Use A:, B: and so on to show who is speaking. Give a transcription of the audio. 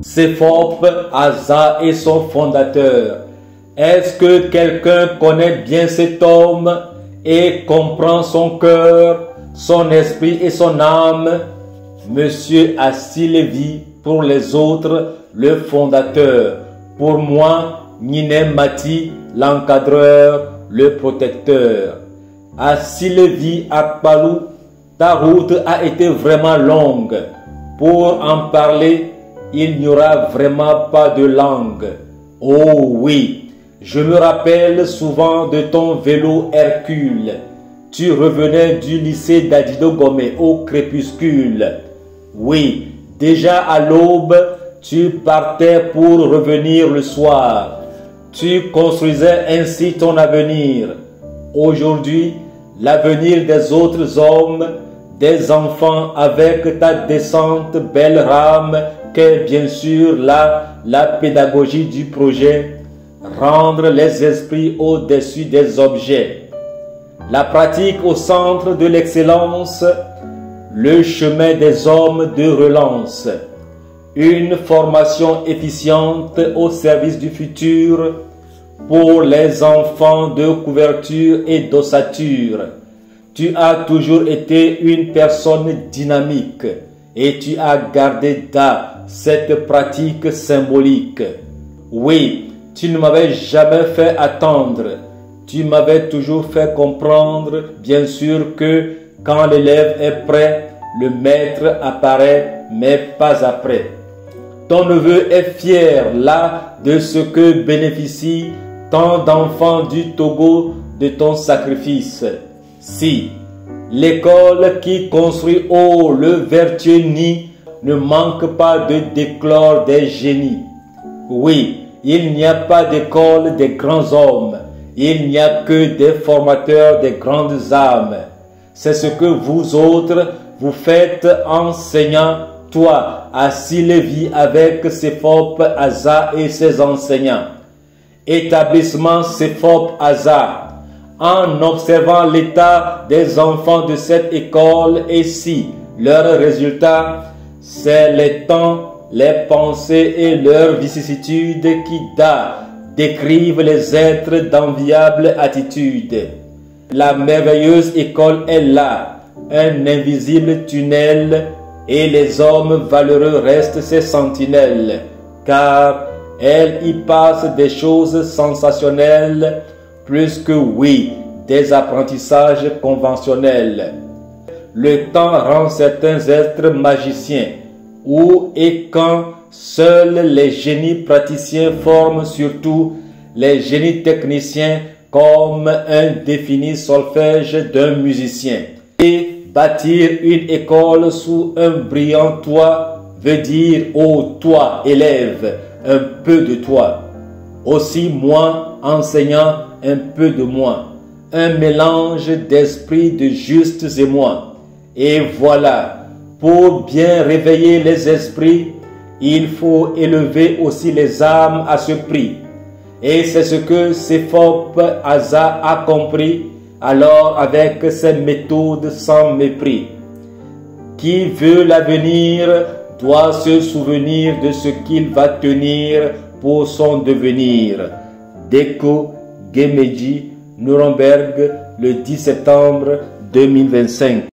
A: Sefop Aza est son fondateur. Est-ce que quelqu'un connaît bien cet homme et comprend son cœur, son esprit et son âme? Monsieur Assi Lévi, pour les autres, le fondateur. Pour moi, Ninem Mati, l'encadreur, le protecteur. Assi Lévi Akbalou, ta route a été vraiment longue. Pour en parler, il n'y aura vraiment pas de langue. Oh oui, je me rappelle souvent de ton vélo Hercule. Tu revenais du lycée d'Adido Gomé au crépuscule. Oui, déjà à l'aube, tu partais pour revenir le soir. Tu construisais ainsi ton avenir. Aujourd'hui, l'avenir des autres hommes, des enfants avec ta décente belle rame, qu'est bien sûr la pédagogie du projet, rendre les esprits au-dessus des objets. La pratique au centre de l'excellence, le chemin des hommes de relance. Une formation efficiente au service du futur pour les enfants de couverture et d'ossature. Tu as toujours été une personne dynamique et tu as gardé cette pratique symbolique. Oui, tu ne m'avais jamais fait attendre. Tu m'avais toujours fait comprendre, bien sûr, que quand l'élève est prêt, le maître apparaît, mais pas après. Ton neveu est fier là de ce que bénéficie tant d'enfants du Togo de ton sacrifice. Si l'école qui construit le vertueux nid ne manque pas de déclore des génies. Oui, il n'y a pas d'école des grands hommes. Il n'y a que des formateurs des grandes âmes. C'est ce que vous autres, vous faites enseignants, toi, Assi Lévi avec Sefop Aza et ses enseignants. Établissement Sefop Aza. En observant l'état des enfants de cette école et si leurs résultats, c'est les temps, les pensées et leurs vicissitudes qui décrivent les êtres d'enviables attitudes. La merveilleuse école est là, un invisible tunnel, et les hommes valeureux restent ses sentinelles, car elle y passe des choses sensationnelles, plus que oui, des apprentissages conventionnels. Le temps rend certains êtres magiciens, où et quand seuls les génies praticiens forment surtout les génies techniciens comme un défini solfège d'un musicien. Et bâtir une école sous un brillant toit veut dire ô toi élève, un peu de toi. Aussi moi enseignant, un peu de moi, un mélange d'esprits de justes et moi. Et voilà, pour bien réveiller les esprits, il faut élever aussi les âmes à ce prix. Et c'est ce que Sefop Aza a compris, alors avec ses méthodes sans mépris. Qui veut l'avenir doit se souvenir de ce qu'il va tenir pour son devenir. Deko Gemeji, Nuremberg, le 10 septembre 2025.